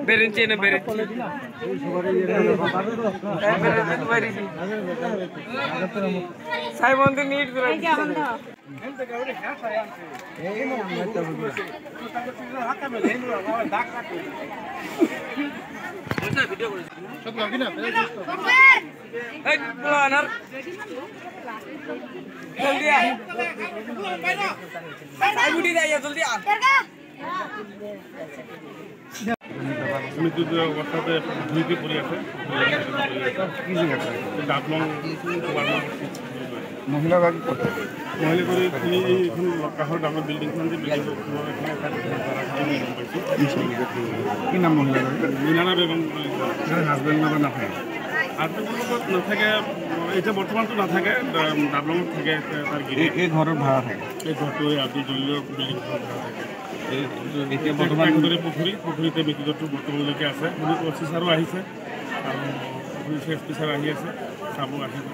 বেরেন্চি না বেরেন্চি সাই মন্দির নিট जल्दी आ साई बुटी जाइए जल्दी आ সমিতির অবস্থাতে দুইটি পড়ে আছে ডাকলং মহিলা মহিলা করে তিনি এইখন কাষৰ ডাঙৰ বিল্ডিংখন যে কি নাম মহিলা মীনানা বেগম হাজবেণ্ড লগত নাথাকে হাজবেণ্ডৰ লগত নাথাকে এতিয়া বৰ্তমানটো নাথাকে ডাবলঙত থাকে তাৰ এই ঘৰৰ ভাড়া থাকে এই ঘৰটো আদি জলীয় বিল্ডিংখন ভাড়া থাকে এতিয়া বৰ্তমান পুখুৰীতে ব্যক্তিগতটো বৰ্তমানলৈকে আছে বুলি অফিচাৰো আহিছে আৰু পুলিচ অফিচাৰ আহি আছে চাব আহিব